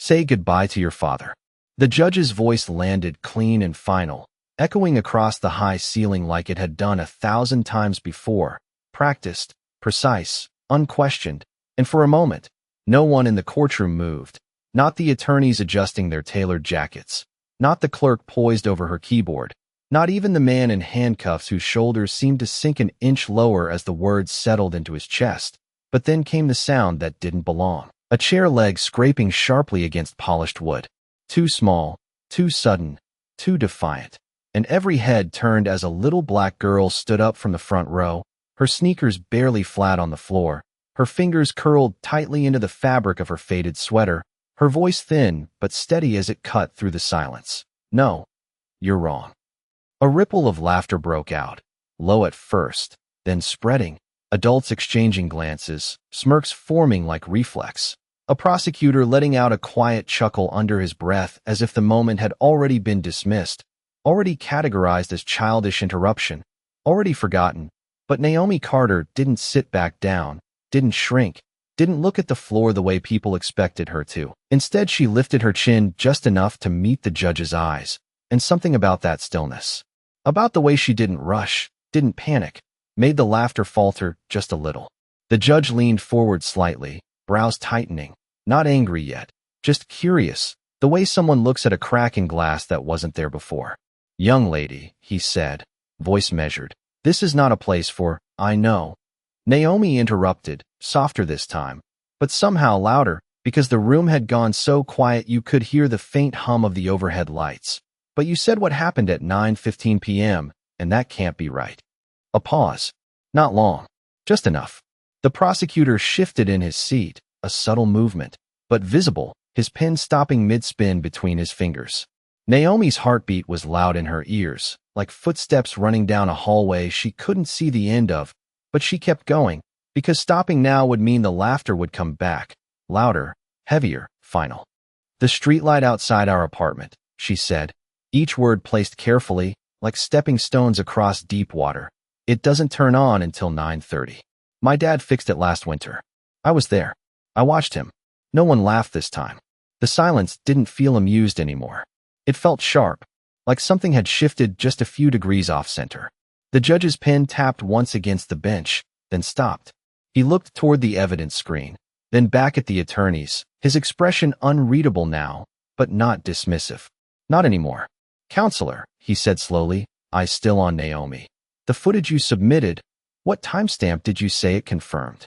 Say goodbye to your father. The judge's voice landed clean and final, echoing across the high ceiling like it had done 1,000 times before, practiced, precise, unquestioned, and for a moment, no one in the courtroom moved, not the attorneys adjusting their tailored jackets, not the clerk poised over her keyboard, not even the man in handcuffs whose shoulders seemed to sink an inch lower as the words settled into his chest. But then came the sound that didn't belong. A chair leg scraping sharply against polished wood. Too small, too sudden, too defiant. And every head turned as a little black girl stood up from the front row, her sneakers barely flat on the floor, her fingers curled tightly into the fabric of her faded sweater, her voice thin but steady as it cut through the silence. No, you're wrong. A ripple of laughter broke out, low at first, then spreading, adults exchanging glances, smirks forming like reflex. A prosecutor letting out a quiet chuckle under his breath as if the moment had already been dismissed, already categorized as childish interruption, already forgotten. But Naomi Carter didn't sit back down, didn't shrink, didn't look at the floor the way people expected her to. Instead, she lifted her chin just enough to meet the judge's eyes, and something about that stillness, about the way she didn't rush, didn't panic, made the laughter falter just a little. The judge leaned forward slightly, brows tightening, not angry yet, just curious, the way someone looks at a crack in glass that wasn't there before. "Young lady," he said, voice measured, "this is not a place for, I know." Naomi interrupted, softer this time, but somehow louder, because the room had gone so quiet you could hear the faint hum of the overhead lights. "But you said what happened at 9:15 p.m., and that can't be right." A pause. Not long. Just enough. The prosecutor shifted in his seat, a subtle movement, but visible, his pen stopping mid-spin between his fingers. Naomi's heartbeat was loud in her ears, like footsteps running down a hallway she couldn't see the end of, but she kept going, because stopping now would mean the laughter would come back, louder, heavier, final. "The streetlight outside our apartment," she said, each word placed carefully, like stepping stones across deep water. "It doesn't turn on until 9:30. My dad fixed it last winter. I was there. I watched him." No one laughed this time. The silence didn't feel amused anymore. It felt sharp, like something had shifted just a few degrees off-center. The judge's pen tapped once against the bench, then stopped. He looked toward the evidence screen, then back at the attorneys, his expression unreadable now, but not dismissive. "Not anymore. Counselor," he said slowly, eyes still on Naomi. "The footage you submitted, what timestamp did you say it confirmed?"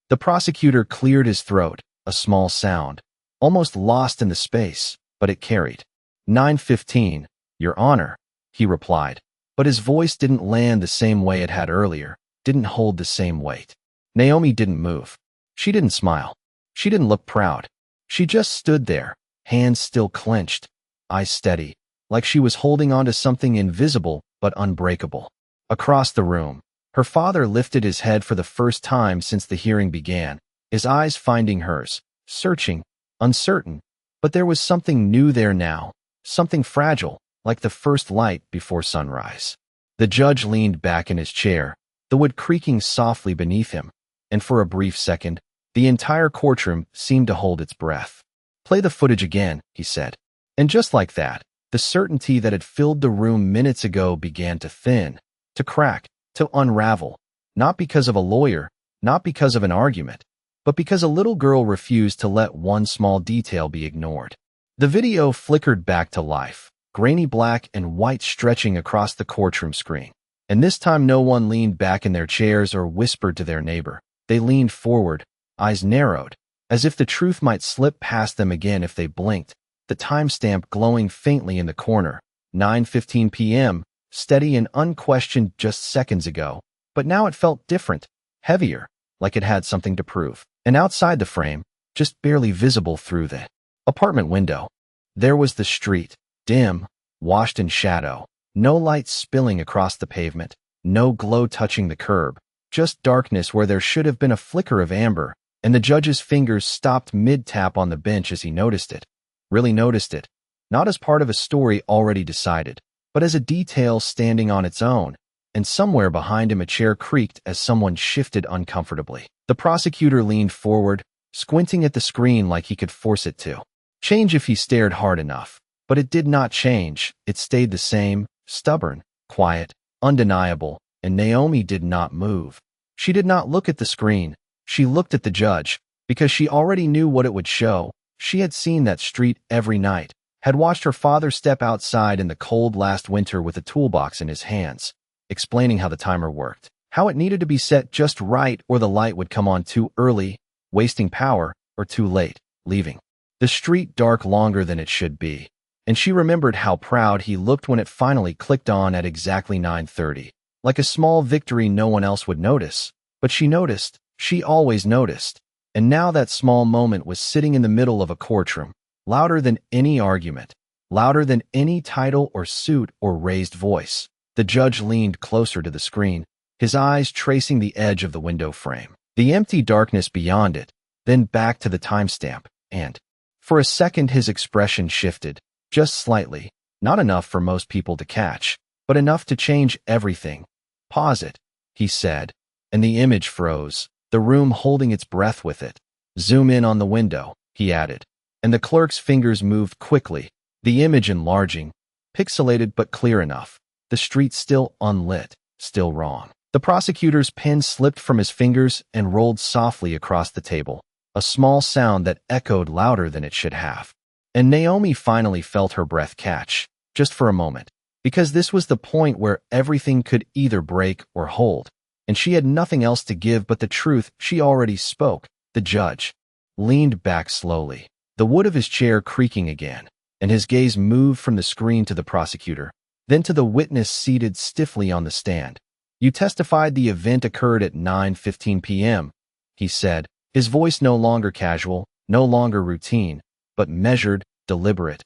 The prosecutor cleared his throat, a small sound, almost lost in the space, but it carried. 9:15, Your Honor," he replied, but his voice didn't land the same way it had earlier, didn't hold the same weight. Naomi didn't move. She didn't smile. She didn't look proud. She just stood there, hands still clenched, eyes steady, like she was holding on to something invisible but unbreakable. Across the room, her father lifted his head for the first time since the hearing began, his eyes finding hers, searching, uncertain, but there was something new there now, something fragile, like the first light before sunrise. The judge leaned back in his chair, the wood creaking softly beneath him, and for a brief second, the entire courtroom seemed to hold its breath. "Play the footage again," he said. And just like that, the certainty that had filled the room minutes ago began to thin, to crack, to unravel, not because of a lawyer, not because of an argument, but because a little girl refused to let one small detail be ignored. The video flickered back to life, grainy black and white stretching across the courtroom screen. And this time no one leaned back in their chairs or whispered to their neighbor. They leaned forward, eyes narrowed, as if the truth might slip past them again if they blinked, the timestamp glowing faintly in the corner, 9:15 p.m., steady and unquestioned just seconds ago. But now it felt different, heavier, like it had something to prove. And outside the frame, just barely visible through the apartment window, there was the street, dim, washed in shadow, no light spilling across the pavement, no glow touching the curb, just darkness where there should have been a flicker of amber, and the judge's fingers stopped mid-tap on the bench as he noticed it. Really noticed it, not as part of a story already decided, but as a detail standing on its own, and somewhere behind him a chair creaked as someone shifted uncomfortably. The prosecutor leaned forward, squinting at the screen like he could force it to. Change if he stared hard enough. But it did not change. It stayed the same, stubborn, quiet, undeniable, and Naomi did not move. She did not look at the screen. She looked at the judge, because she already knew what it would show. She had seen that street every night, had watched her father step outside in the cold last winter with a toolbox in his hands, explaining how the timer worked, how it needed to be set just right or the light would come on too early, wasting power, or too late, leaving the street dark longer than it should be. And she remembered how proud he looked when it finally clicked on at exactly 9:30. Like a small victory no one else would notice. But she noticed. She always noticed. And now that small moment was sitting in the middle of a courtroom, louder than any argument, louder than any title or suit or raised voice. The judge leaned closer to the screen, his eyes tracing the edge of the window frame, the empty darkness beyond it, then back to the timestamp, and for a second his expression shifted, just slightly, not enough for most people to catch, but enough to change everything. "Pause it," he said, and the image froze, the room holding its breath with it. "Zoom in on the window," he added, and the clerk's fingers moved quickly, the image enlarging, pixelated but clear enough. The street still unlit, still wrong. The prosecutor's pen slipped from his fingers and rolled softly across the table, a small sound that echoed louder than it should have. And Naomi finally felt her breath catch, just for a moment, because this was the point where everything could either break or hold, and she had nothing else to give but the truth she already spoke. The judge leaned back slowly, the wood of his chair creaking again, and his gaze moved from the screen to the prosecutor, then to the witness seated stiffly on the stand. "You testified the event occurred at 9:15 p.m., he said, his voice no longer casual, no longer routine, but measured, deliberate.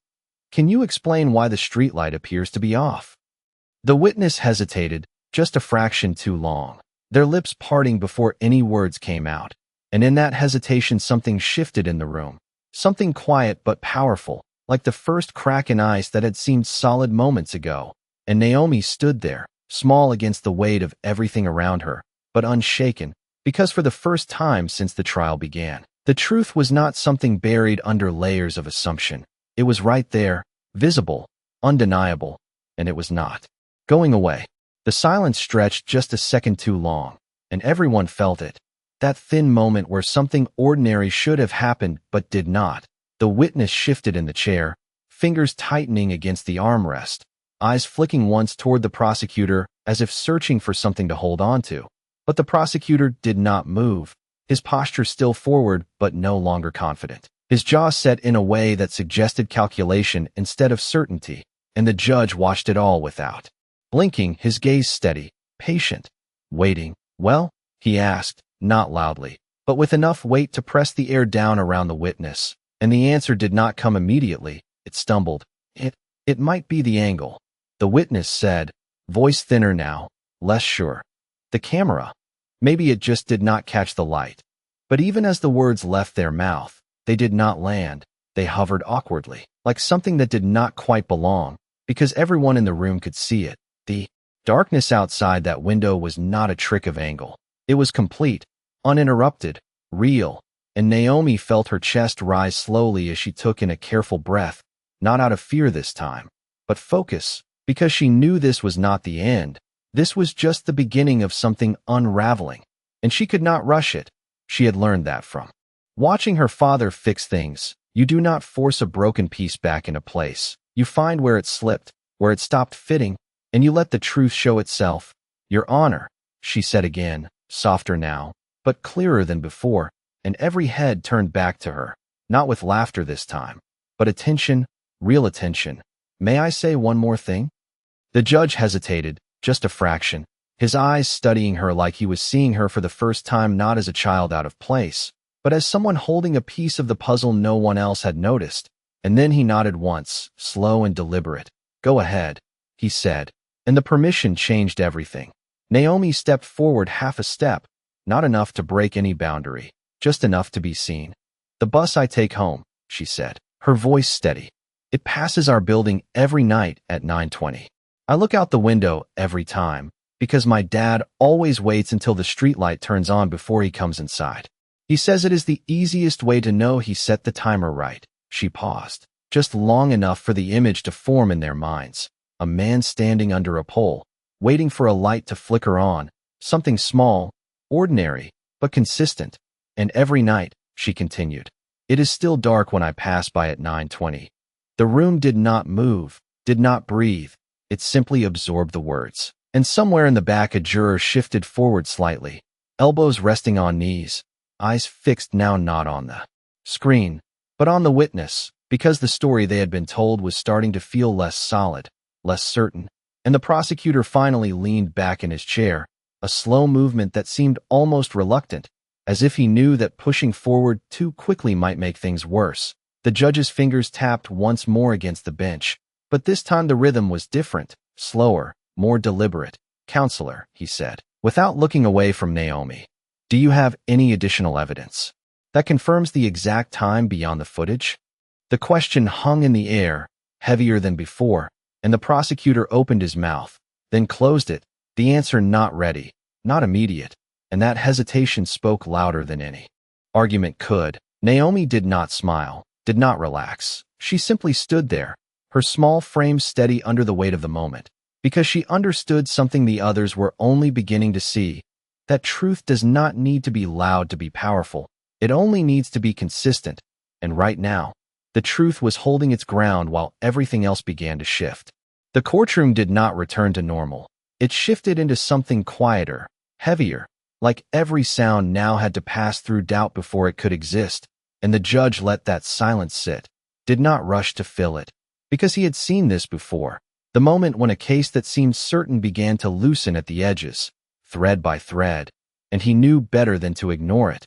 "Can you explain why the streetlight appears to be off?" The witness hesitated, just a fraction too long, their lips parting before any words came out. And in that hesitation something shifted in the room, something quiet but powerful, like the first crack in ice that had seemed solid moments ago. And Naomi stood there, small against the weight of everything around her, but unshaken, because for the first time since the trial began, the truth was not something buried under layers of assumption. It was right there, visible, undeniable, and it was not going away. The silence stretched just a second too long, and everyone felt it. That thin moment where something ordinary should have happened but did not. The witness shifted in the chair, fingers tightening against the armrest, eyes flicking once toward the prosecutor as if searching for something to hold on to. But the prosecutor did not move, his posture still forward but no longer confident. His jaw set in a way that suggested calculation instead of certainty, and the judge watched it all without blinking, his gaze steady, patient, waiting. "Well?" he asked, not loudly, but with enough weight to press the air down around the witness, and the answer did not come immediately. It stumbled. It might be the angle," the witness said, voice thinner now, less sure. "The camera. Maybe it just did not catch the light." But even as the words left their mouth, they did not land. They hovered awkwardly, like something that did not quite belong, because everyone in the room could see it. The darkness outside that window was not a trick of angle. It was complete, uninterrupted, real, and Naomi felt her chest rise slowly as she took in a careful breath, not out of fear this time, but focus, because she knew this was not the end. This was just the beginning of something unraveling, and she could not rush it. She had learned that from watching her father fix things. You do not force a broken piece back into place. You find where it slipped, where it stopped fitting, and you let the truth show itself. "Your Honor," she said again, softer now, but clearer than before, and every head turned back to her, not with laughter this time, but attention, real attention. "May I say one more thing?" The judge hesitated, just a fraction, his eyes studying her like he was seeing her for the first time, not as a child out of place, but as someone holding a piece of the puzzle no one else had noticed. And then he nodded once, slow and deliberate. "Go ahead," he said, and the permission changed everything. Naomi stepped forward half a step, not enough to break any boundary, just enough to be seen. "The bus I take home," she said, her voice steady. "It passes our building every night at 9:20. I look out the window every time, because my dad always waits until the streetlight turns on before he comes inside. He says it is the easiest way to know he set the timer right. She paused, just long enough for the image to form in their minds. A man standing under a pole, waiting for a light to flicker on, something small, ordinary, but consistent. And every night, she continued, it is still dark when I pass by at 9:20. The room did not move, did not breathe. It simply absorbed the words. And somewhere in the back a juror shifted forward slightly, elbows resting on knees, eyes fixed now not on the screen, but on the witness, because the story they had been told was starting to feel less solid, less certain. And the prosecutor finally leaned back in his chair, a slow movement that seemed almost reluctant, as if he knew that pushing forward too quickly might make things worse. The judge's fingers tapped once more against the bench, but this time the rhythm was different, slower, more deliberate. Counselor, he said, without looking away from Naomi, do you have any additional evidence that confirms the exact time beyond the footage? The question hung in the air, heavier than before, and the prosecutor opened his mouth, then closed it, the answer not ready, not immediate, and that hesitation spoke louder than any argument could. Naomi did not smile, did not relax. She simply stood there, her small frame steady under the weight of the moment, because she understood something the others were only beginning to see, that truth does not need to be loud to be powerful. It only needs to be consistent, and right now, the truth was holding its ground while everything else began to shift. The courtroom did not return to normal. It shifted into something quieter, heavier, like every sound now had to pass through doubt before it could exist, and the judge let that silence sit, did not rush to fill it, because he had seen this before, the moment when a case that seemed certain began to loosen at the edges, thread by thread, and he knew better than to ignore it.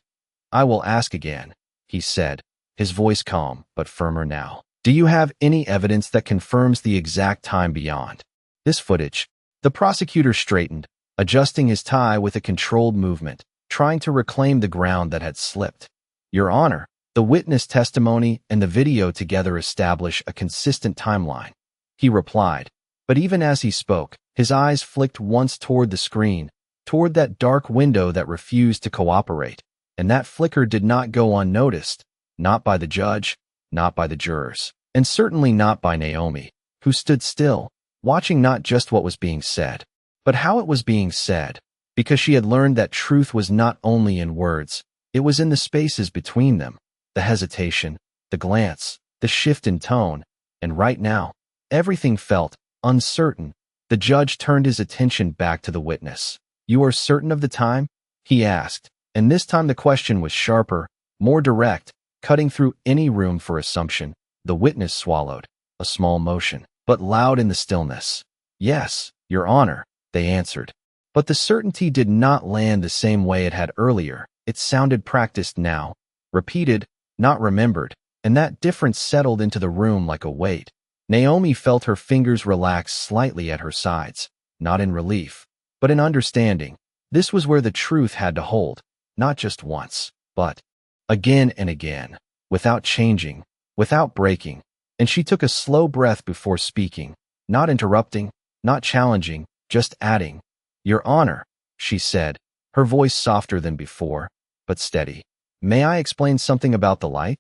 I will ask again, he said, his voice calm but firmer now. Do you have any evidence that confirms the exact time beyond this footage? The prosecutor straightened, adjusting his tie with a controlled movement, trying to reclaim the ground that had slipped. Your Honor, the witness testimony and the video together establish a consistent timeline, he replied, but even as he spoke, his eyes flicked once toward the screen, toward that dark window that refused to cooperate, and that flicker did not go unnoticed, not by the judge, not by the jurors, and certainly not by Naomi, who stood still, watching not just what was being said, but how it was being said, because she had learned that truth was not only in words, it was in the spaces between them, the hesitation, the glance, the shift in tone, and right now, everything felt uncertain. The judge turned his attention back to the witness. You are certain of the time? He asked, and this time the question was sharper, more direct, cutting through any room for assumption. The witness swallowed, a small motion, but loud in the stillness. Yes, Your Honor, they answered. But the certainty did not land the same way it had earlier. It sounded practiced now, repeated, not remembered, and that difference settled into the room like a weight. Naomi felt her fingers relax slightly at her sides, not in relief, but in understanding. This was where the truth had to hold, not just once, but again and again, without changing, without breaking, and she took a slow breath before speaking, not interrupting, not challenging, just adding. Your Honor, she said, her voice softer than before, but steady. May I explain something about the light?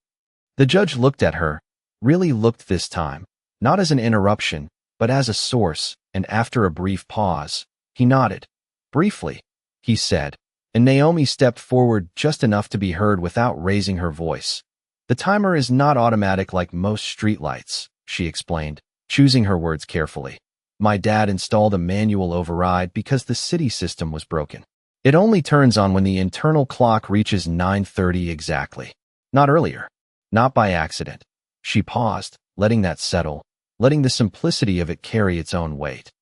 The judge looked at her, really looked this time, not as an interruption, but as a source, and after a brief pause, he nodded. Briefly, he said, and Naomi stepped forward just enough to be heard without raising her voice. The timer is not automatic like most streetlights, she explained, choosing her words carefully. My dad installed a manual override because the city system was broken. It only turns on when the internal clock reaches 9:30 exactly. Not earlier. Not by accident. She paused, letting that settle, letting the simplicity of it carry its own weight.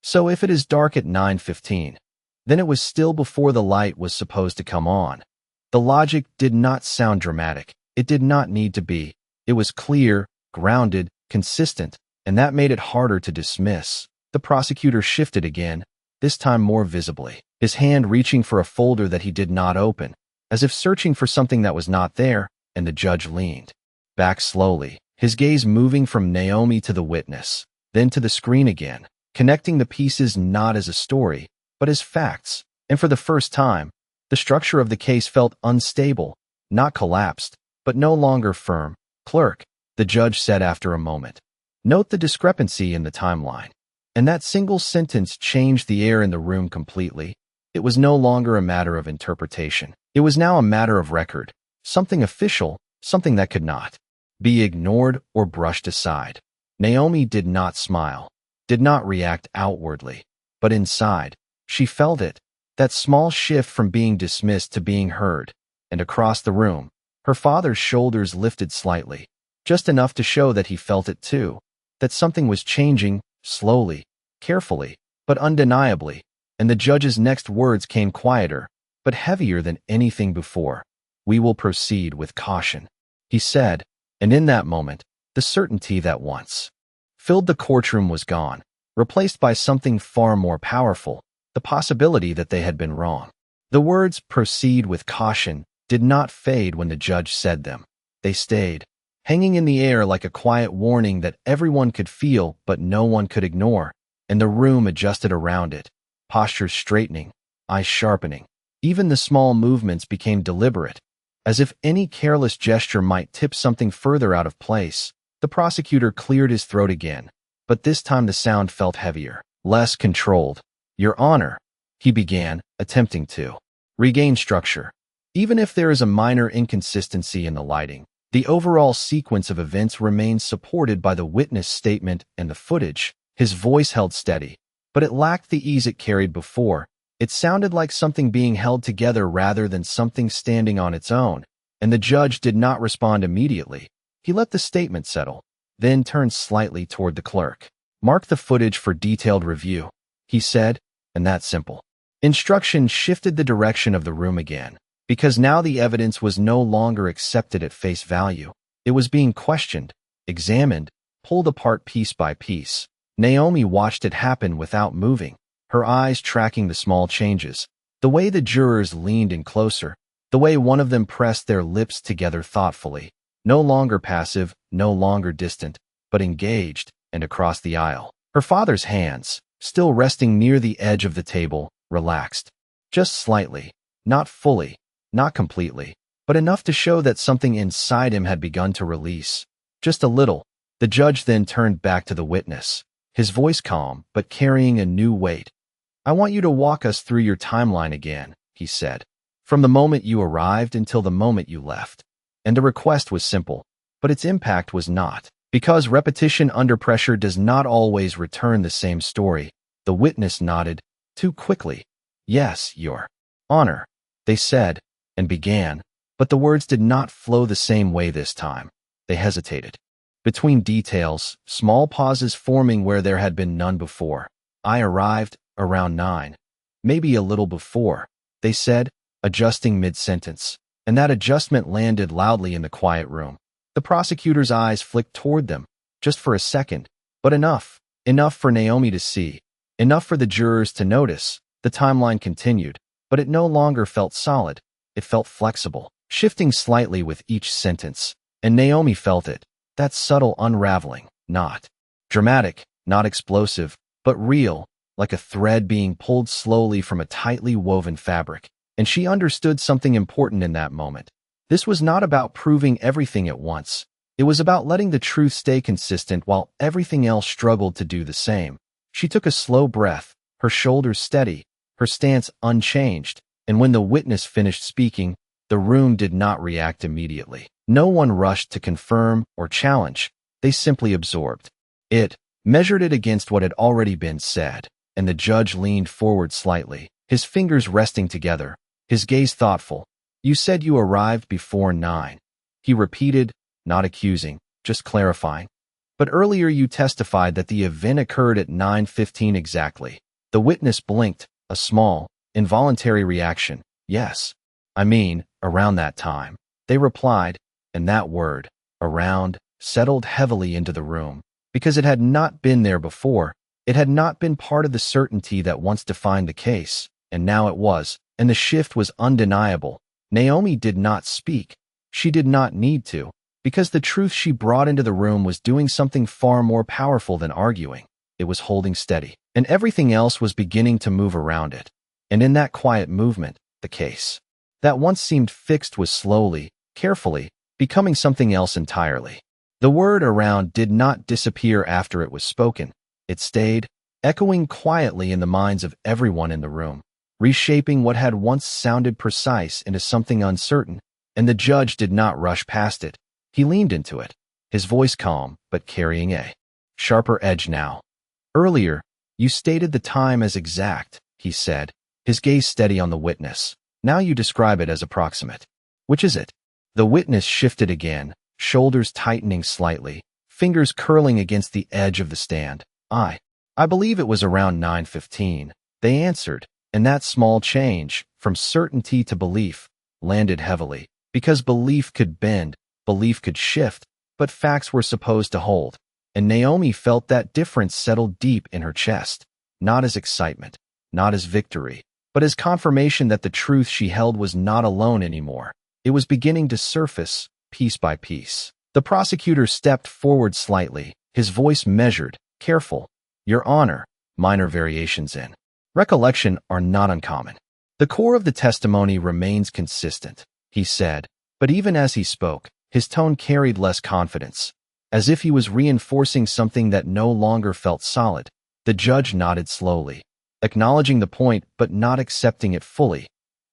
So if it is dark at 9:15, then it was still before the light was supposed to come on. The logic did not sound dramatic. It did not need to be. It was clear, grounded, consistent, and that made it harder to dismiss. The prosecutor shifted again, this time more visibly, his hand reaching for a folder that he did not open, as if searching for something that was not there, and the judge leaned back slowly, his gaze moving from Naomi to the witness, then to the screen again, connecting the pieces not as a story, but as facts. And for the first time, the structure of the case felt unstable, not collapsed, but no longer firm. Clerk, the judge said after a moment. Note the discrepancy in the timeline. And that single sentence changed the air in the room completely. It was no longer a matter of interpretation. It was now a matter of record, something official, something that could not be ignored or brushed aside. Naomi did not smile, did not react outwardly, but inside, she felt it, that small shift from being dismissed to being heard, and across the room, her father's shoulders lifted slightly, just enough to show that he felt it too, that something was changing, slowly, carefully, but undeniably, and the judge's next words came quieter, but heavier than anything before. "We will proceed with caution," he said, and in that moment, the certainty that once filled the courtroom was gone, replaced by something far more powerful, the possibility that they had been wrong. The words "proceed with caution" did not fade when the judge said them. They stayed, hanging in the air like a quiet warning that everyone could feel but no one could ignore, and the room adjusted around it, postures straightening, eyes sharpening. Even the small movements became deliberate, as if any careless gesture might tip something further out of place. The prosecutor cleared his throat again, but this time the sound felt heavier, less controlled. "Your Honor," he began, attempting to regain structure. Even if there is a minor inconsistency in the lighting, the overall sequence of events remains supported by the witness statement and the footage. His voice held steady, but it lacked the ease it carried before. It sounded like something being held together rather than something standing on its own, and the judge did not respond immediately. He let the statement settle, then turned slightly toward the clerk. "Mark the footage for detailed review," he said, and that simple instruction shifted the direction of the room again, because now the evidence was no longer accepted at face value. It was being questioned, examined, pulled apart piece by piece. Naomi watched it happen without moving, her eyes tracking the small changes, the way the jurors leaned in closer, the way one of them pressed their lips together thoughtfully, no longer passive, no longer distant, but engaged, and across the aisle. Her father's hands, still resting near the edge of the table, relaxed. Just slightly, not fully, not completely, but enough to show that something inside him had begun to release. Just a little. The judge then turned back to the witness, his voice calm but carrying a new weight. "I want you to walk us through your timeline again," he said, "from the moment you arrived until the moment you left." And the request was simple, but its impact was not. Because repetition under pressure does not always return the same story, the witness nodded, too quickly. "Yes, Your Honor," they said, and began, but the words did not flow the same way this time. They hesitated. Between details, small pauses forming where there had been none before. "I arrived around 9. Maybe a little before," they said, adjusting mid-sentence, and that adjustment landed loudly in the quiet room. The prosecutor's eyes flicked toward them, just for a second, but enough for Naomi to see, enough for the jurors to notice. The timeline continued, but it no longer felt solid. It felt flexible, shifting slightly with each sentence, and Naomi felt it, that subtle unraveling, not dramatic, not explosive, but real, like a thread being pulled slowly from a tightly woven fabric. And she understood something important in that moment. This was not about proving everything at once. It was about letting the truth stay consistent while everything else struggled to do the same. She took a slow breath, her shoulders steady, her stance unchanged, and when the witness finished speaking, the room did not react immediately. No one rushed to confirm or challenge. They simply absorbed it, measured it against what had already been said, and the judge leaned forward slightly, his fingers resting together, his gaze thoughtful. "You said you arrived before 9. He repeated, not accusing, just clarifying. "But earlier you testified that the event occurred at 9:15 exactly." The witness blinked, a small, involuntary reaction. "Yes. I mean, around that time," they replied, and that word, around, settled heavily into the room, because it had not been there before. It had not been part of the certainty that once defined the case, and now it was, and the shift was undeniable. Naomi did not speak. She did not need to, because the truth she brought into the room was doing something far more powerful than arguing. It was holding steady, and everything else was beginning to move around it. And in that quiet movement, the case that once seemed fixed was slowly, carefully, becoming something else entirely. The word around did not disappear after it was spoken. It stayed, echoing quietly in the minds of everyone in the room, reshaping what had once sounded precise into something uncertain, and the judge did not rush past it. He leaned into it, his voice calm, but carrying a sharper edge now. Earlier, you stated the time as exact, he said, his gaze steady on the witness. Now you describe it as approximate. Which is it? The witness shifted again, shoulders tightening slightly, fingers curling against the edge of the stand. I believe it was around 9:15, they answered, and that small change, from certainty to belief, landed heavily, because belief could bend, belief could shift, but facts were supposed to hold. And Naomi felt that difference settle deep in her chest, not as excitement, not as victory, but as confirmation that the truth she held was not alone anymore. It was beginning to surface, piece by piece. The prosecutor stepped forward slightly, his voice measured, careful. Your Honor, minor variations in recollection are not uncommon. The core of the testimony remains consistent, he said, but even as he spoke, his tone carried less confidence, as if he was reinforcing something that no longer felt solid. The judge nodded slowly, acknowledging the point but not accepting it fully.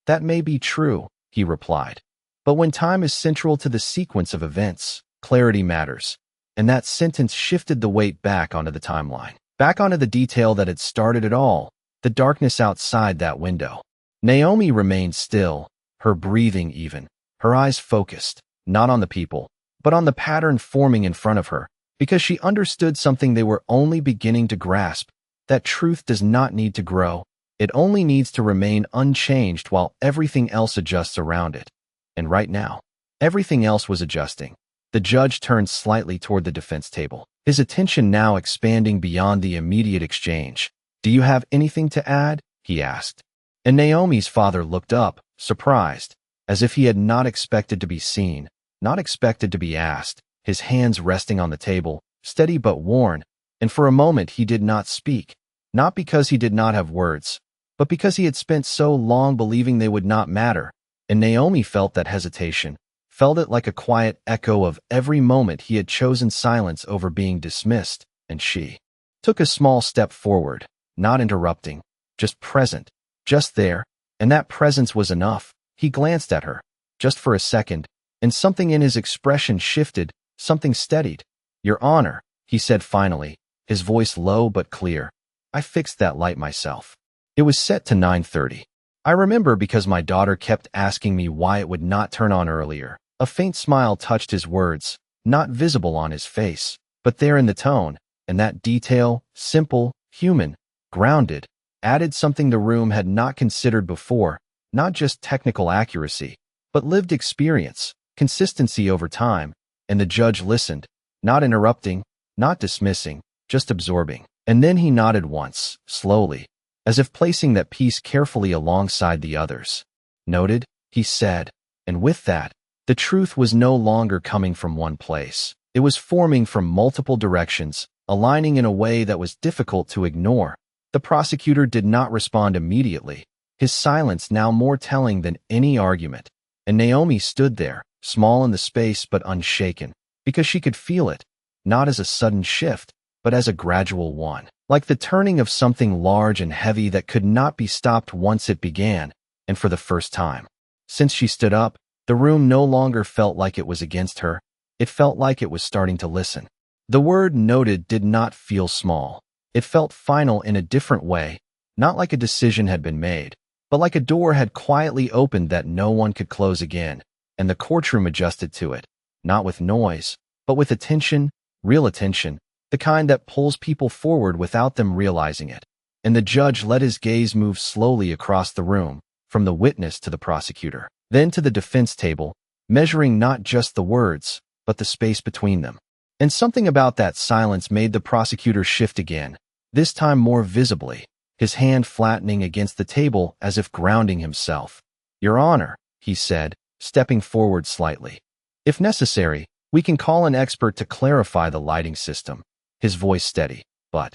That may be true, he replied. But when time is central to the sequence of events, clarity matters. And that sentence shifted the weight back onto the timeline, back onto the detail that had started it all, the darkness outside that window. Naomi remained still, her breathing even, her eyes focused, not on the people, but on the pattern forming in front of her, because she understood something they were only beginning to grasp, that truth does not need to grow, it only needs to remain unchanged while everything else adjusts around it. And right now, everything else was adjusting. The judge turned slightly toward the defense table, his attention now expanding beyond the immediate exchange. Do you have anything to add? He asked. And Naomi's father looked up, surprised, as if he had not expected to be seen, not expected to be asked, his hands resting on the table, steady but worn, and for a moment he did not speak, not because he did not have words, but because he had spent so long believing they would not matter, and Naomi felt that hesitation, felt it like a quiet echo of every moment he had chosen silence over being dismissed, and she took a small step forward, not interrupting, just present, just there, and that presence was enough. He glanced at her, just for a second, and something in his expression shifted, something steadied. Your Honor, he said finally, his voice low but clear. I fixed that light myself. It was set to 9:30. I remember because my daughter kept asking me why it would not turn on earlier. A faint smile touched his words, not visible on his face, but there in the tone, and that detail, simple, human, grounded, added something the room had not considered before, not just technical accuracy, but lived experience, consistency over time, and the judge listened, not interrupting, not dismissing, just absorbing. And then he nodded once, slowly, as if placing that piece carefully alongside the others. Noted, he said, and with that, the truth was no longer coming from one place. It was forming from multiple directions, aligning in a way that was difficult to ignore. The prosecutor did not respond immediately, his silence now more telling than any argument. And Naomi stood there, small in the space but unshaken, because she could feel it, not as a sudden shift, but as a gradual one, like the turning of something large and heavy that could not be stopped once it began. And for the first time, since she stood up, the room no longer felt like it was against her, it felt like it was starting to listen. The word noted did not feel small. It felt final in a different way, not like a decision had been made, but like a door had quietly opened that no one could close again, and the courtroom adjusted to it, not with noise, but with attention, real attention, the kind that pulls people forward without them realizing it. And the judge let his gaze move slowly across the room, from the witness to the prosecutor, then to the defense table, measuring not just the words, but the space between them. And something about that silence made the prosecutor shift again, this time more visibly, his hand flattening against the table as if grounding himself. Your Honor, he said, stepping forward slightly. If necessary, we can call an expert to clarify the lighting system, his voice steady, but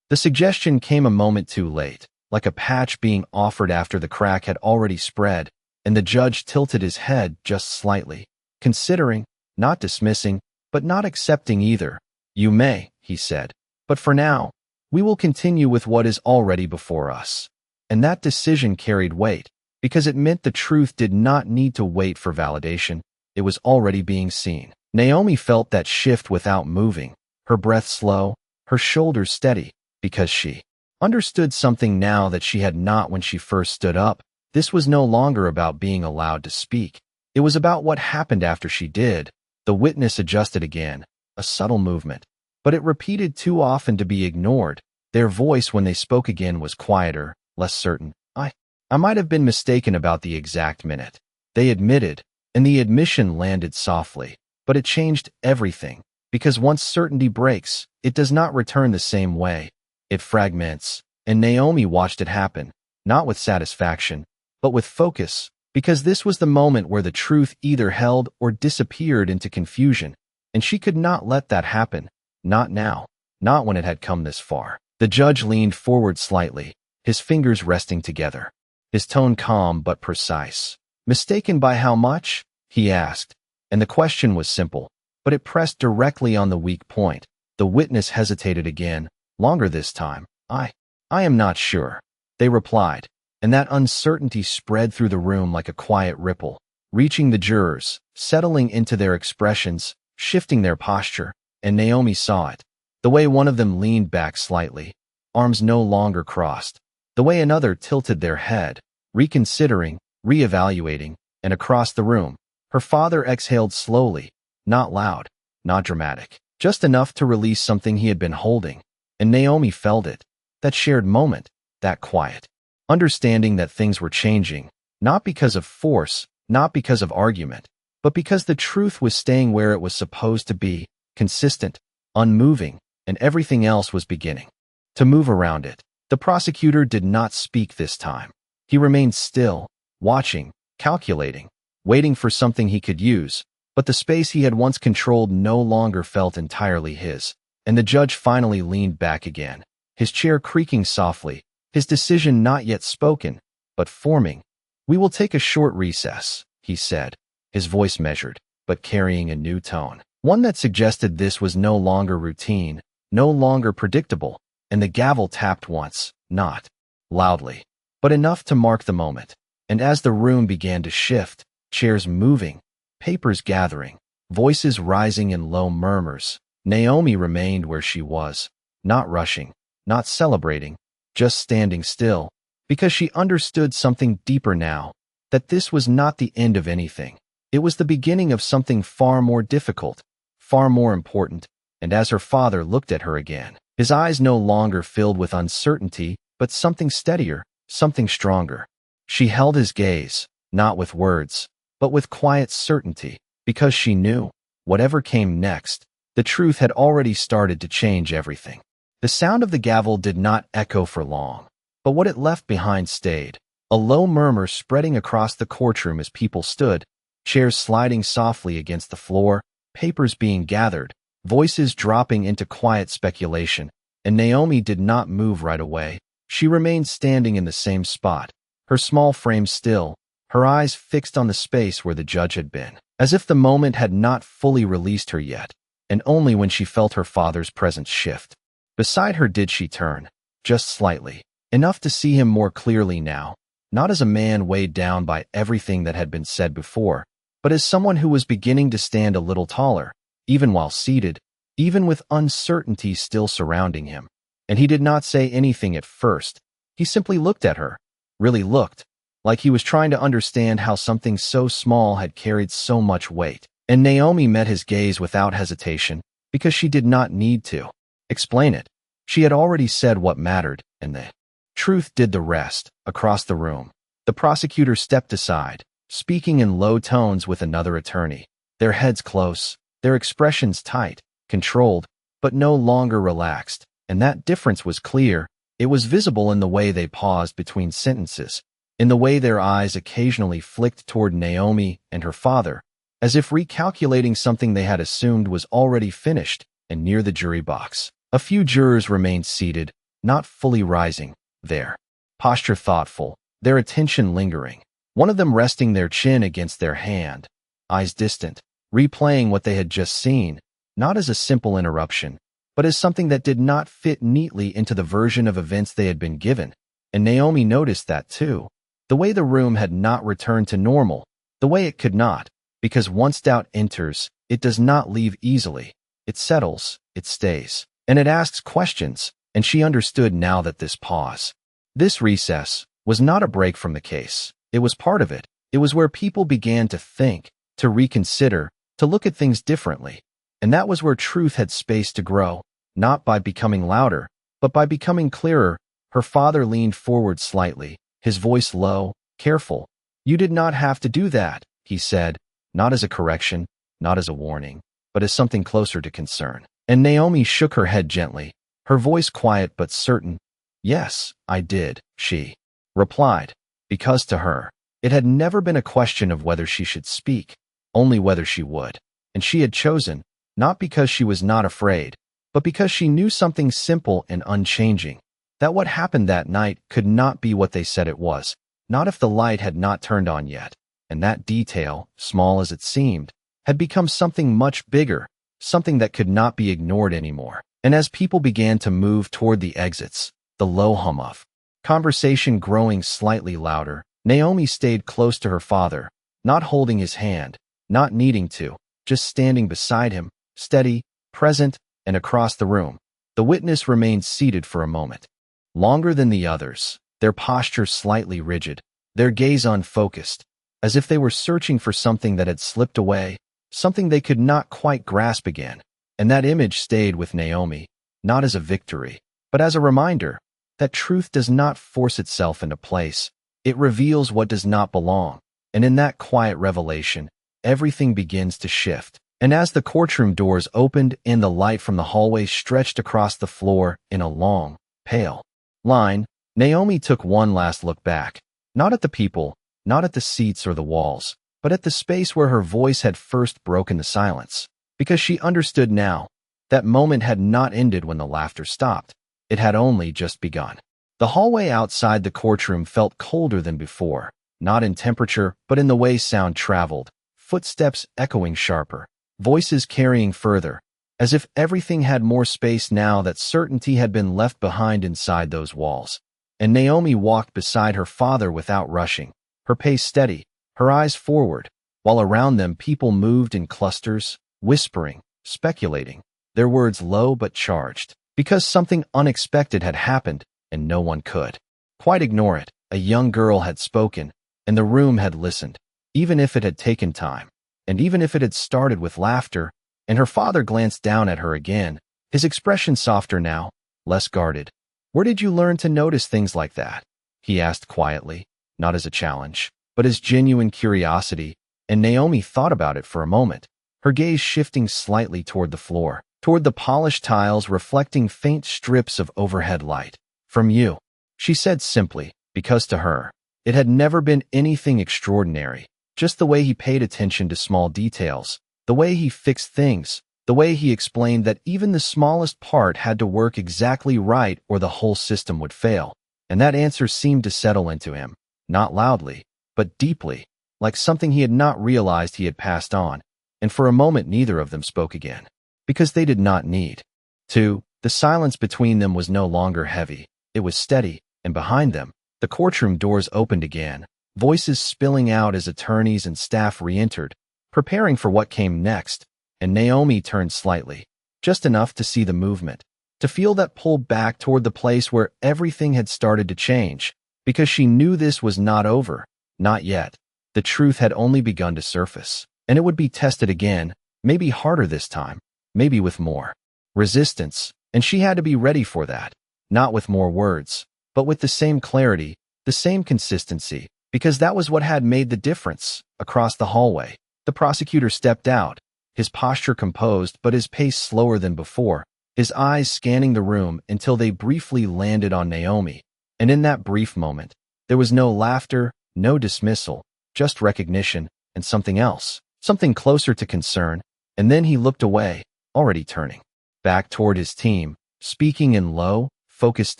the suggestion came a moment too late, like a patch being offered after the crack had already spread, and the judge tilted his head just slightly, considering, not dismissing, but not accepting either. "You may," he said, "but for now, we will continue with what is already before us." And that decision carried weight, because it meant the truth did not need to wait for validation. It was already being seen. Naomi felt that shift without moving, her breath slow, her shoulders steady, because she understood something now that she had not when she first stood up. This was no longer about being allowed to speak. It was about what happened after she did. The witness adjusted again, a subtle movement, but it repeated too often to be ignored. Their voice when they spoke again was quieter, less certain. I might have been mistaken about the exact minute," they admitted, and the admission landed softly. But it changed everything, because once certainty breaks, it does not return the same way. It fragments, and Naomi watched it happen, not with satisfaction, but with focus, because this was the moment where the truth either held or disappeared into confusion, and she could not let that happen, not now, not when it had come this far. The judge leaned forward slightly, his fingers resting together, his tone calm but precise. "Mistaken by how much?" he asked, and the question was simple, but it pressed directly on the weak point. The witness hesitated again, longer this time. I am not sure," they replied, and that uncertainty spread through the room like a quiet ripple, reaching the jurors, settling into their expressions, shifting their posture, and Naomi saw it. The way one of them leaned back slightly, arms no longer crossed, the way another tilted their head, reconsidering, reevaluating, and across the room, her father exhaled slowly, not loud, not dramatic, just enough to release something he had been holding, and Naomi felt it, that shared moment, that quiet understanding that things were changing, not because of force, not because of argument, but because the truth was staying where it was supposed to be, consistent, unmoving, and everything else was beginning to move around it. The prosecutor did not speak this time. He remained still, watching, calculating, waiting for something he could use, but the space he had once controlled no longer felt entirely his, and the judge finally leaned back again, his chair creaking softly, his decision not yet spoken, but forming. "We will take a short recess," he said, his voice measured, but carrying a new tone, one that suggested this was no longer routine, no longer predictable, and the gavel tapped once, not loudly, but enough to mark the moment. And as the room began to shift, chairs moving, papers gathering, voices rising in low murmurs, Naomi remained where she was, not rushing, not celebrating, just standing still, because she understood something deeper now, that this was not the end of anything. It was the beginning of something far more difficult, far more important. And as her father looked at her again, his eyes no longer filled with uncertainty, but something steadier, something stronger. She held his gaze, not with words, but with quiet certainty, because she knew, whatever came next, the truth had already started to change everything. The sound of the gavel did not echo for long, but what it left behind stayed, a low murmur spreading across the courtroom as people stood, chairs sliding softly against the floor, papers being gathered, voices dropping into quiet speculation, and Naomi did not move right away. She remained standing in the same spot, her small frame still, her eyes fixed on the space where the judge had been, as if the moment had not fully released her yet, and only when she felt her father's presence shift. Beside her did she turn, just slightly, enough to see him more clearly now, not as a man weighed down by everything that had been said before, but as someone who was beginning to stand a little taller, even while seated, even with uncertainty still surrounding him. And he did not say anything at first. He simply looked at her, really looked, like he was trying to understand how something so small had carried so much weight. And Naomi met his gaze without hesitation, because she did not need to explain it. She had already said what mattered, and the truth did the rest. Across the room, the prosecutor stepped aside, speaking in low tones with another attorney, their heads close, their expressions tight, controlled, but no longer relaxed, and that difference was clear. It was visible in the way they paused between sentences, in the way their eyes occasionally flicked toward Naomi and her father, as if recalculating something they had assumed was already finished and near the jury box. A few jurors remained seated, not fully rising, their posture thoughtful, their attention lingering, one of them resting their chin against their hand, eyes distant, replaying what they had just seen, not as a simple interruption, but as something that did not fit neatly into the version of events they had been given. And Naomi noticed that too. The way the room had not returned to normal, the way it could not, because once doubt enters, it does not leave easily. It settles, it stays, and it asks questions, and she understood now that this pause, this recess, was not a break from the case. It was part of it. It was where people began to think, to reconsider, to look at things differently. And that was where truth had space to grow, not by becoming louder, but by becoming clearer. Her father leaned forward slightly, his voice low, careful. "You did not have to do that," he said, not as a correction, not as a warning, but as something closer to concern. And Naomi shook her head gently, her voice quiet but certain. "Yes, I did," she replied, because to her, it had never been a question of whether she should speak, only whether she would. And she had chosen, not because she was not afraid, but because she knew something simple and unchanging, that what happened that night could not be what they said it was, not if the light had not turned on yet. And that detail, small as it seemed, had become something much bigger, something that could not be ignored anymore. And as people began to move toward the exits, the low hum of conversation growing slightly louder, Naomi stayed close to her father, not holding his hand, not needing to, just standing beside him, steady, present, and across the room. The witness remained seated for a moment, longer than the others, their posture slightly rigid, their gaze unfocused, as if they were searching for something that had slipped away, something they could not quite grasp again. And that image stayed with Naomi, not as a victory, but as a reminder that truth does not force itself into place. It reveals what does not belong. And in that quiet revelation, everything begins to shift. And as the courtroom doors opened and the light from the hallway stretched across the floor in a long, pale line, Naomi took one last look back, not at the people, not at the seats or the walls, but at the space where her voice had first broken the silence. Because she understood now, that moment had not ended when the laughter stopped. It had only just begun. The hallway outside the courtroom felt colder than before, not in temperature, but in the way sound traveled, footsteps echoing sharper, voices carrying further, as if everything had more space now that certainty had been left behind inside those walls. And Naomi walked beside her father without rushing, her pace steady, her eyes forward, while around them people moved in clusters, whispering, speculating, their words low but charged, because something unexpected had happened and no one could quite ignore it. A young girl had spoken, and the room had listened, even if it had taken time, and even if it had started with laughter. And her father glanced down at her again, his expression softer now, less guarded. "Where did you learn to notice things like that?" he asked quietly, not as a challenge, but as genuine curiosity. And Naomi thought about it for a moment, her gaze shifting slightly toward the floor, toward the polished tiles reflecting faint strips of overhead light. "From you," she said simply, because to her, it had never been anything extraordinary, just the way he paid attention to small details, the way he fixed things, the way he explained that even the smallest part had to work exactly right or the whole system would fail. And that answer seemed to settle into him, not loudly, but deeply, like something he had not realized he had passed on. And for a moment neither of them spoke again, because they did not need to. The silence between them was no longer heavy, it was steady, and behind them, the courtroom doors opened again, voices spilling out as attorneys and staff re-entered, preparing for what came next. And Naomi turned slightly, just enough to see the movement, to feel that pull back toward the place where everything had started to change, because she knew this was not over, not yet. The truth had only begun to surface, and it would be tested again, maybe harder this time, maybe with more resistance, and she had to be ready for that, not with more words, but with the same clarity, the same consistency, because that was what had made the difference. Across the hallway, the prosecutor stepped out, his posture composed but his pace slower than before, his eyes scanning the room until they briefly landed on Naomi. And in that brief moment, there was no laughter, no dismissal, just recognition and something else, something closer to concern. And then he looked away, already turning back toward his team, speaking in low, focused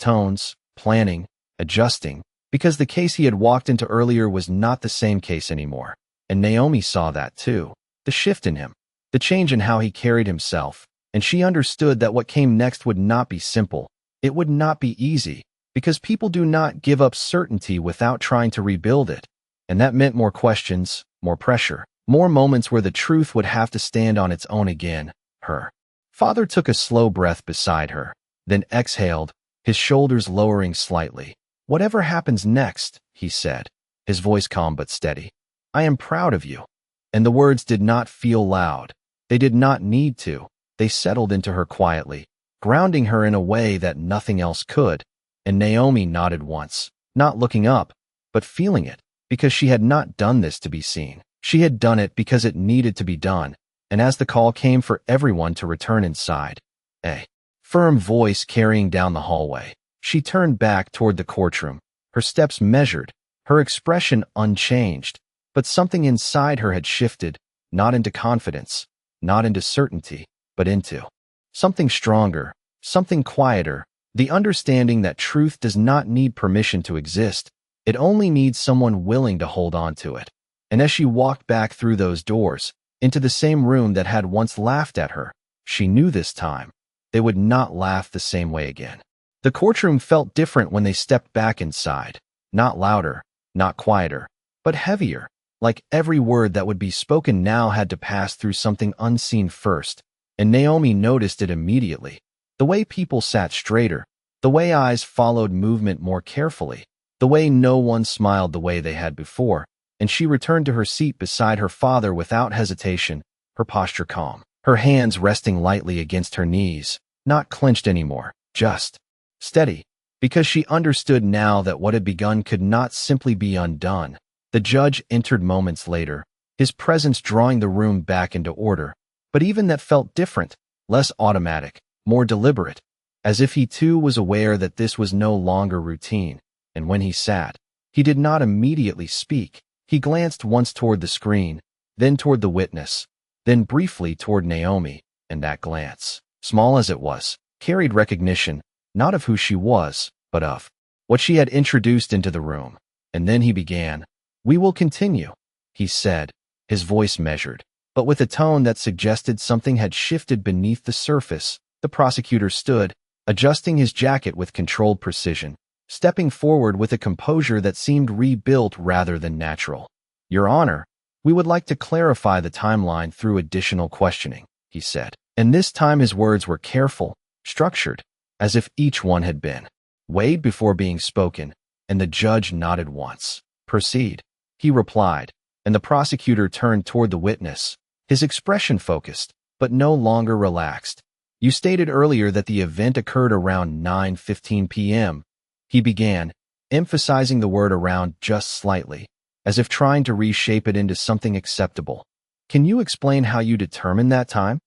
tones, planning, adjusting, because the case he had walked into earlier was not the same case anymore. And Naomi saw that too, the shift in him, the change in how he carried himself, and she understood that what came next would not be simple. It would not be easy, because people do not give up certainty without trying to rebuild it. And that meant more questions, more pressure, more moments where the truth would have to stand on its own again. Her father took a slow breath beside her, then exhaled, his shoulders lowering slightly. "Whatever happens next," he said, his voice calm but steady, "I am proud of you." And the words did not feel loud. They did not need to. They settled into her quietly, grounding her in a way that nothing else could. And Naomi nodded once, not looking up, but feeling it, because she had not done this to be seen. She had done it because it needed to be done. And as the call came for everyone to return inside, a firm voice carrying down the hallway, she turned back toward the courtroom, her steps measured, her expression unchanged. But something inside her had shifted, not into confidence, not into certainty, but into something stronger, something quieter, the understanding that truth does not need permission to exist. It only needs someone willing to hold on to it. And as she walked back through those doors, into the same room that had once laughed at her, she knew this time they would not laugh the same way again. The courtroom felt different when they stepped back inside, not louder, not quieter, but heavier. Like every word that would be spoken now had to pass through something unseen first, and Naomi noticed it immediately. The way people sat straighter, the way eyes followed movement more carefully, the way no one smiled the way they had before, and she returned to her seat beside her father without hesitation, her posture calm, her hands resting lightly against her knees, not clenched anymore, just steady, because she understood now that what had begun could not simply be undone. The judge entered moments later, his presence drawing the room back into order, but even that felt different, less automatic, more deliberate, as if he too was aware that this was no longer routine. And when he sat, he did not immediately speak. He glanced once toward the screen, then toward the witness, then briefly toward Naomi, and that glance, small as it was, carried recognition, not of who she was, but of what she had introduced into the room. And then he began. "We will continue," he said, his voice measured, but with a tone that suggested something had shifted beneath the surface. The prosecutor stood, adjusting his jacket with controlled precision, stepping forward with a composure that seemed rebuilt rather than natural. "Your Honor, we would like to clarify the timeline through additional questioning," he said. And this time his words were careful, structured, as if each one had been weighed before being spoken, and the judge nodded once. "Proceed," he replied, and the prosecutor turned toward the witness, his expression focused, but no longer relaxed. "You stated earlier that the event occurred around 9:15 p.m. He began, emphasizing the word around just slightly, as if trying to reshape it into something acceptable. "Can you explain how you determined that time?"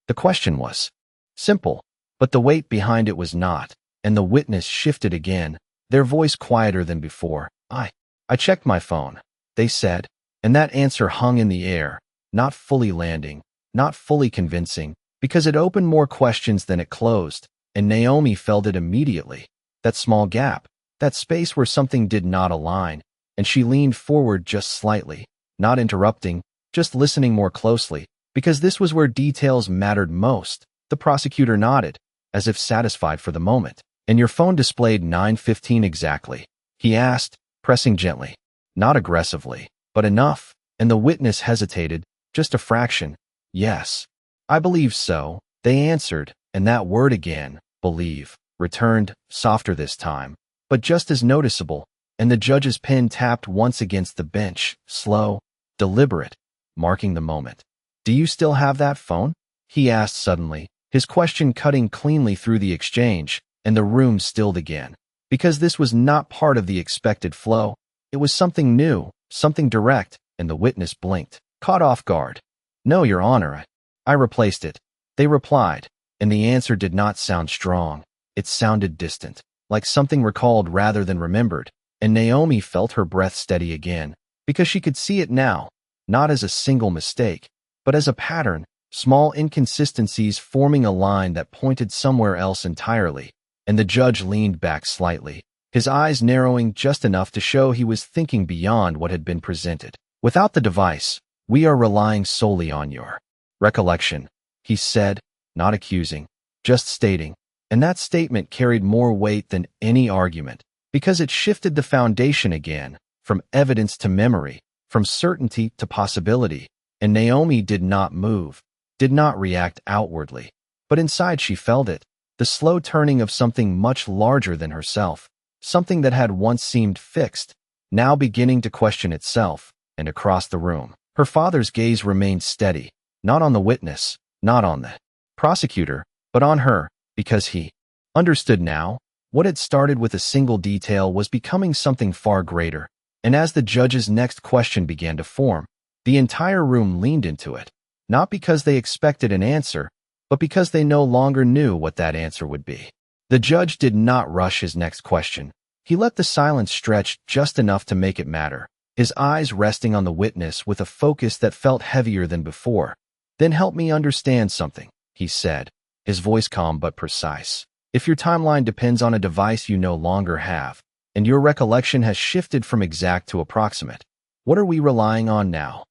The question was simple, but the weight behind it was not, and the witness shifted again, their voice quieter than before. I checked my phone," they said, and that answer hung in the air, not fully landing, not fully convincing, because it opened more questions than it closed, and Naomi felt it immediately. That small gap, that space where something did not align, and she leaned forward just slightly, not interrupting, just listening more closely, because this was where details mattered most. The prosecutor nodded, as if satisfied for the moment. "And your phone displayed 9:15 exactly?" he asked, pressing gently, not aggressively, but enough, and the witness hesitated, just a fraction. "Yes, I believe so," they answered, and that word again, believe, returned, softer this time, but just as noticeable, and the judge's pen tapped once against the bench, slow, deliberate, marking the moment. "Do you still have that phone?" he asked suddenly, his question cutting cleanly through the exchange, and the room stilled again. Because this was not part of the expected flow. It was something new, something direct, and the witness blinked, caught off guard. "No, Your Honor, I replaced it," they replied, and the answer did not sound strong. It sounded distant, like something recalled rather than remembered, and Naomi felt her breath steady again, because she could see it now, not as a single mistake, but as a pattern, small inconsistencies forming a line that pointed somewhere else entirely. And the judge leaned back slightly, his eyes narrowing just enough to show he was thinking beyond what had been presented. "Without the device, we are relying solely on your Recollection, he said, not accusing, just stating. And that statement carried more weight than any argument, because it shifted the foundation again, from evidence to memory, from certainty to possibility. And Naomi did not move, did not react outwardly. But inside she felt it, the slow turning of something much larger than herself, something that had once seemed fixed, now beginning to question itself. And across the room, her father's gaze remained steady, not on the witness, not on the prosecutor, but on her, because he understood now. What had started with a single detail was becoming something far greater, and as the judge's next question began to form, the entire room leaned into it, not because they expected an answer, but because they no longer knew what that answer would be. The judge did not rush his next question. He let the silence stretch just enough to make it matter, his eyes resting on the witness with a focus that felt heavier than before. Then help me understand something, he said, his voice calm but precise. If your timeline depends on a device you no longer have, and your recollection has shifted from exact to approximate, what are we relying on now?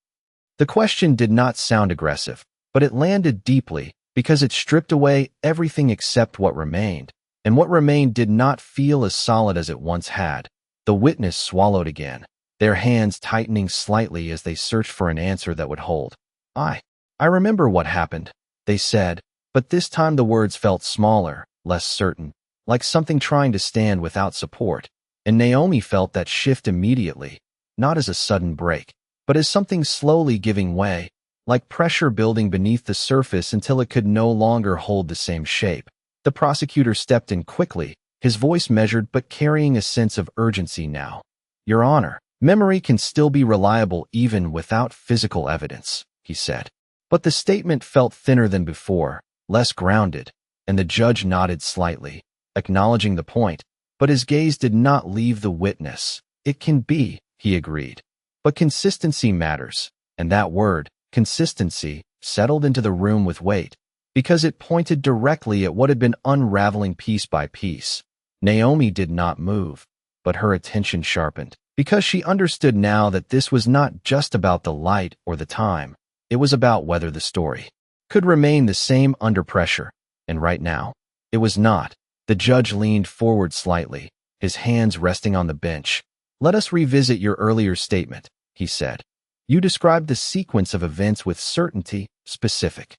The question did not sound aggressive, but it landed deeply because it stripped away everything except what remained, and what remained did not feel as solid as it once had. The witness swallowed again, their hands tightening slightly as they searched for an answer that would hold. I remember what happened, they said, but this time the words felt smaller, less certain, like something trying to stand without support. And Naomi felt that shift immediately, not as a sudden break, but as something slowly giving way, like pressure building beneath the surface until it could no longer hold the same shape. The prosecutor stepped in quickly, his voice measured but carrying a sense of urgency now. Your Honor, memory can still be reliable even without physical evidence, he said. But the statement felt thinner than before, less grounded, and the judge nodded slightly, acknowledging the point, but his gaze did not leave the witness. It can be, he agreed. But consistency matters, and that word, consistency, settled into the room with weight, because it pointed directly at what had been unraveling piece by piece. Naomi did not move, but her attention sharpened, because she understood now that this was not just about the light or the time. It was about whether the story could remain the same under pressure, and right now, it was not. The judge leaned forward slightly, his hands resting on the bench. Let us revisit your earlier statement, he said. You described the sequence of events with certainty, specific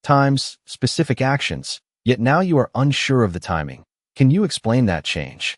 times, specific actions, yet now you are unsure of the timing. Can you explain that change?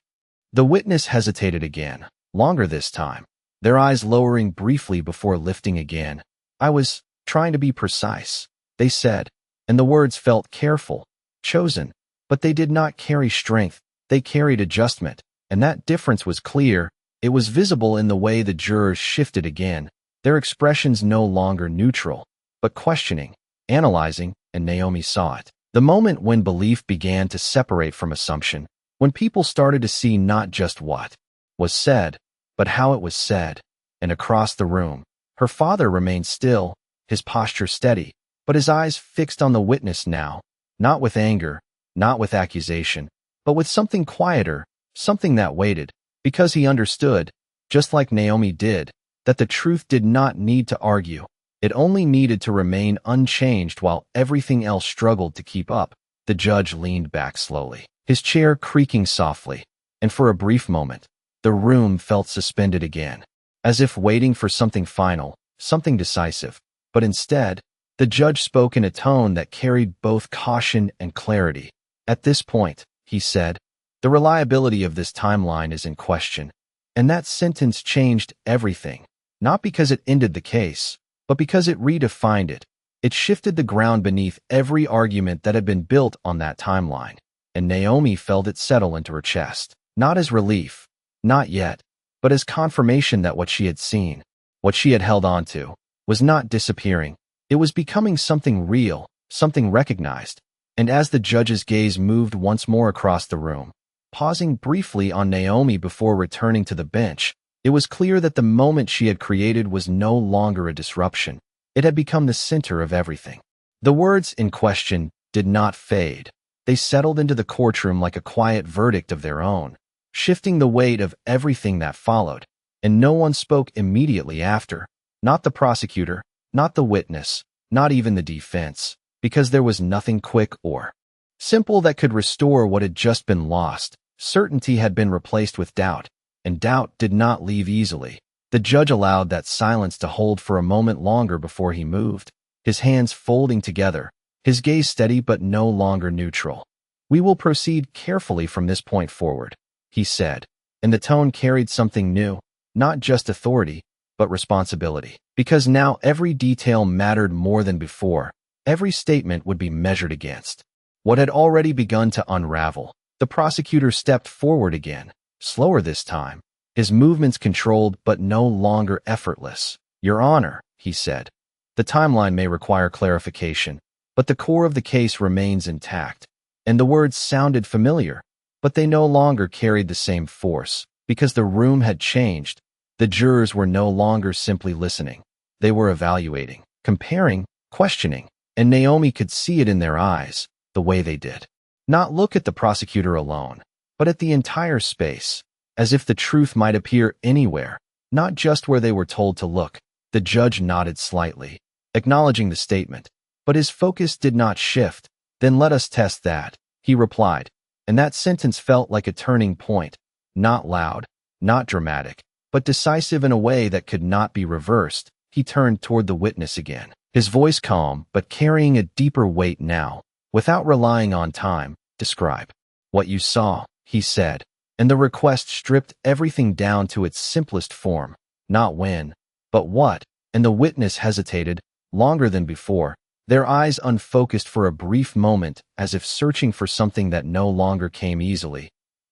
The witness hesitated again, longer this time, their eyes lowering briefly before lifting again. I was trying to be precise, they said, and the words felt careful, chosen, but they did not carry strength, they carried adjustment, and that difference was clear. It was visible in the way the jurors shifted again, their expressions no longer neutral, but questioning, analyzing, and Naomi saw it. The moment when belief began to separate from assumption, when people started to see not just what was said, but how it was said. And across the room, her father remained still, his posture steady, but his eyes fixed on the witness now, not with anger, not with accusation, but with something quieter, something that waited, because he understood, just like Naomi did, that the truth did not need to argue. It only needed to remain unchanged while everything else struggled to keep up. The judge leaned back slowly, his chair creaking softly, and for a brief moment, the room felt suspended again, as if waiting for something final, something decisive. But instead, the judge spoke in a tone that carried both caution and clarity. At this point, he said, the reliability of this timeline is in question. And that sentence changed everything, not because it ended the case, but because it redefined it. It shifted the ground beneath every argument that had been built on that timeline, and Naomi felt it settle into her chest, not as relief, not yet, but as confirmation that what she had seen, what she had held on to, was not disappearing. It was becoming something real, something recognized. And as the judge's gaze moved once more across the room, pausing briefly on Naomi before returning to the bench, it was clear that the moment she had created was no longer a disruption. It had become the center of everything. The words in question did not fade. They settled into the courtroom like a quiet verdict of their own, shifting the weight of everything that followed. And no one spoke immediately after. Not the prosecutor, not the witness, not even the defense, because there was nothing quick or simple that could restore what had just been lost. Certainty had been replaced with doubt, and doubt did not leave easily. The judge allowed that silence to hold for a moment longer before he moved, his hands folding together, his gaze steady but no longer neutral. "We will proceed carefully from this point forward," he said, and the tone carried something new, not just authority, but responsibility. Because now every detail mattered more than before. Every statement would be measured against what had already begun to unravel. The prosecutor stepped forward again, slower this time, his movements controlled but no longer effortless. "Your Honor," he said, "the timeline may require clarification, but the core of the case remains intact." And the words sounded familiar, but they no longer carried the same force, because the room had changed. The jurors were no longer simply listening. They were evaluating, comparing, questioning, and Naomi could see it in their eyes, the way they did. Not look at the prosecutor alone, but at the entire space, as if the truth might appear anywhere, not just where they were told to look. The judge nodded slightly, acknowledging the statement, but his focus did not shift. "Then let us test that," he replied, and that sentence felt like a turning point, not loud, not dramatic, but decisive in a way that could not be reversed. He turned toward the witness again, his voice calm but carrying a deeper weight now. "Without relying on time, describe what you saw," he said, and the request stripped everything down to its simplest form. Not when, but what, and the witness hesitated, longer than before, their eyes unfocused for a brief moment as if searching for something that no longer came easily.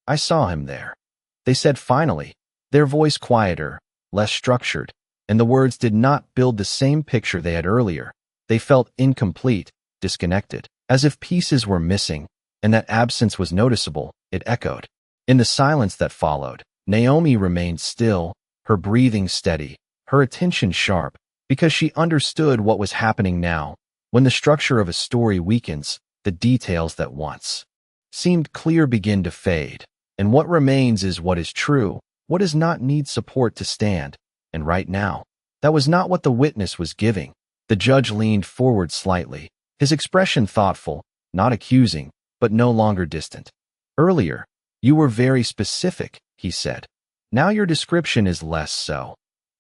"I saw him there," they said finally, their voice quieter, less structured, and the words did not build the same picture they had earlier. They felt incomplete, disconnected, as if pieces were missing, and that absence was noticeable. It echoed. In the silence that followed, Naomi remained still, her breathing steady, her attention sharp, because she understood what was happening now. When the structure of a story weakens, the details that once seemed clear begin to fade, and what remains is what is true, what does not need support to stand. And right now, that was not what the witness was giving. The judge leaned forward slightly, his expression thoughtful, not accusing, but no longer distant. "Earlier, you were very specific," he said. "Now your description is less so."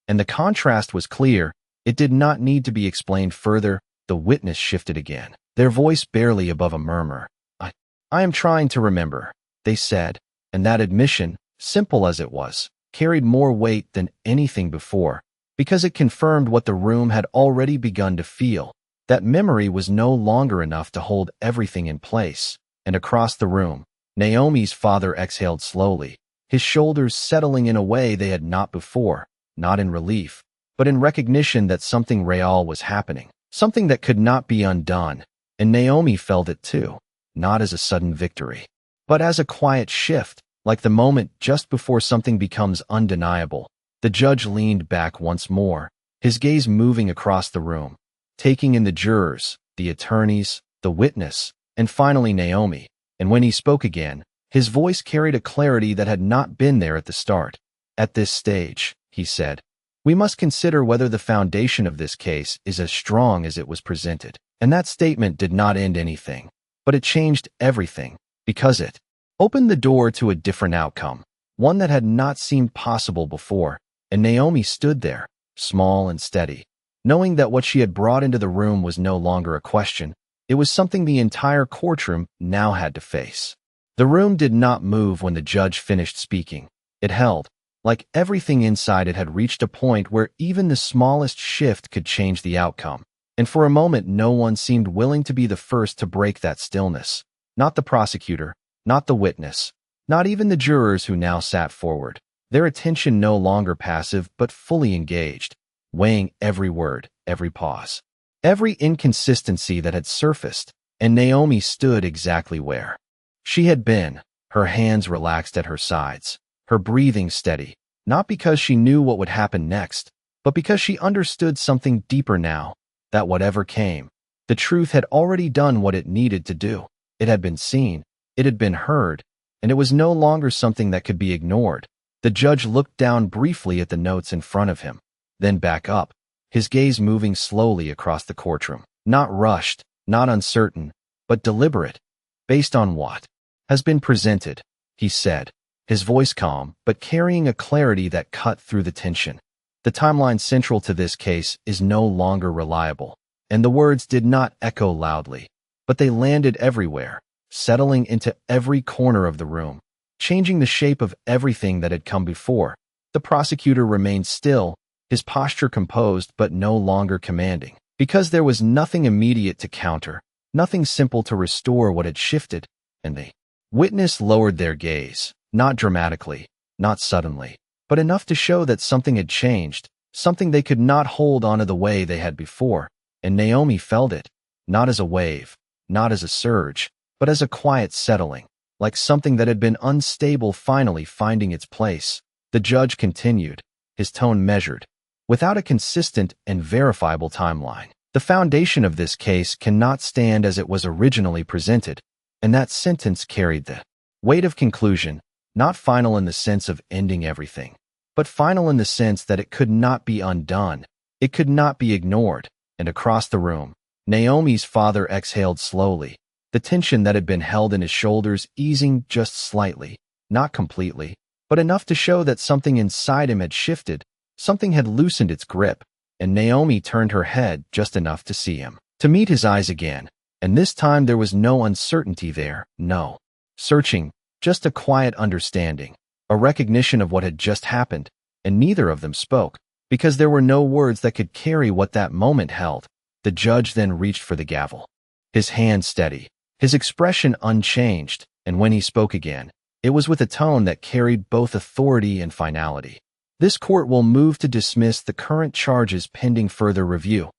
And the contrast was clear. It did not need to be explained further. The witness shifted again, their voice barely above a murmur. I am trying to remember," they said, and that admission, simple as it was, carried more weight than anything before, because it confirmed what the room had already begun to feel, that memory was no longer enough to hold everything in place. And across the room, Naomi's father exhaled slowly, his shoulders settling in a way they had not before, not in relief, but in recognition that something real was happening, something that could not be undone. And Naomi felt it too, not as a sudden victory, but as a quiet shift, like the moment just before something becomes undeniable. The judge leaned back once more, his gaze moving across the room, taking in the jurors, the attorneys, the witness, and finally Naomi. And when he spoke again, his voice carried a clarity that had not been there at the start. "At this stage," he said, "we must consider whether the foundation of this case is as strong as it was presented." And that statement did not end anything, but it changed everything, because it opened the door to a different outcome, one that had not seemed possible before. And Naomi stood there, small and steady, knowing that what she had brought into the room was no longer a question. It was something the entire courtroom now had to face. The room did not move when the judge finished speaking. It held, like everything inside it had reached a point where even the smallest shift could change the outcome. And for a moment, no one seemed willing to be the first to break that stillness. Not the prosecutor, not the witness, not even the jurors who now sat forward, their attention no longer passive but fully engaged, weighing every word, every pause, every inconsistency that had surfaced. And Naomi stood exactly where she had been, her hands relaxed at her sides, her breathing steady, not because she knew what would happen next, but because she understood something deeper now, that whatever came, the truth had already done what it needed to do. It had been seen, it had been heard, and it was no longer something that could be ignored. The judge looked down briefly at the notes in front of him, then back up, his gaze moving slowly across the courtroom. Not rushed, not uncertain, but deliberate. Based on what has been presented, he said, his voice calm, but carrying a clarity that cut through the tension. The timeline central to this case is no longer reliable, and the words did not echo loudly, but they landed everywhere, settling into every corner of the room, changing the shape of everything that had come before. The prosecutor remained still, his posture composed but no longer commanding, because there was nothing immediate to counter, nothing simple to restore what had shifted, and the witness lowered their gaze, not dramatically, not suddenly, but enough to show that something had changed, something they could not hold onto the way they had before, and Naomi felt it, not as a wave, not as a surge, but as a quiet settling, like something that had been unstable finally finding its place. The judge continued, his tone measured, without a consistent and verifiable timeline. The foundation of this case cannot stand as it was originally presented, and that sentence carried the weight of conclusion, not final in the sense of ending everything, but final in the sense that it could not be undone, it could not be ignored. And across the room, Naomi's father exhaled slowly, the tension that had been held in his shoulders easing just slightly, not completely, but enough to show that something inside him had shifted, something had loosened its grip, and Naomi turned her head just enough to see him, to meet his eyes again, and this time there was no uncertainty there, no searching, just a quiet understanding, a recognition of what had just happened, and neither of them spoke, because there were no words that could carry what that moment held. The judge then reached for the gavel, his hand steady, his expression unchanged, and when he spoke again, it was with a tone that carried both authority and finality. This court will move to dismiss the current charges pending further review.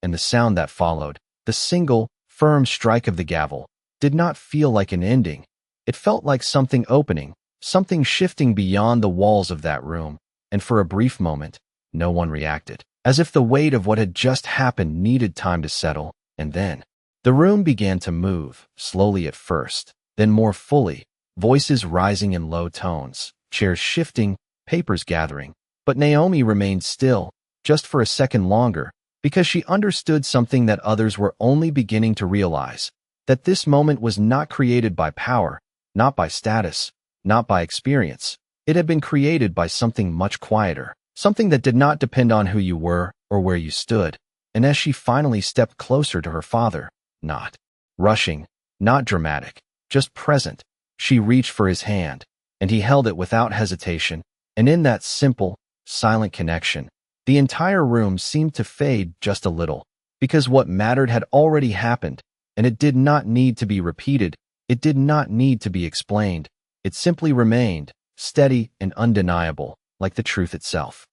And the sound that followed, the single, firm strike of the gavel, did not feel like an ending. It felt like something opening, something shifting beyond the walls of that room, and for a brief moment, no one reacted, as if the weight of what had just happened needed time to settle, and then the room began to move, slowly at first, then more fully, voices rising in low tones, chairs shifting, papers gathering. But Naomi remained still, just for a second longer, because she understood something that others were only beginning to realize, that this moment was not created by power, not by status, not by experience. It had been created by something much quieter, something that did not depend on who you were or where you stood. And as she finally stepped closer to her father, not rushing, not dramatic, just present, she reached for his hand, and he held it without hesitation, and in that simple, silent connection, the entire room seemed to fade just a little, because what mattered had already happened, and it did not need to be repeated, it did not need to be explained, it simply remained, steady and undeniable, like the truth itself.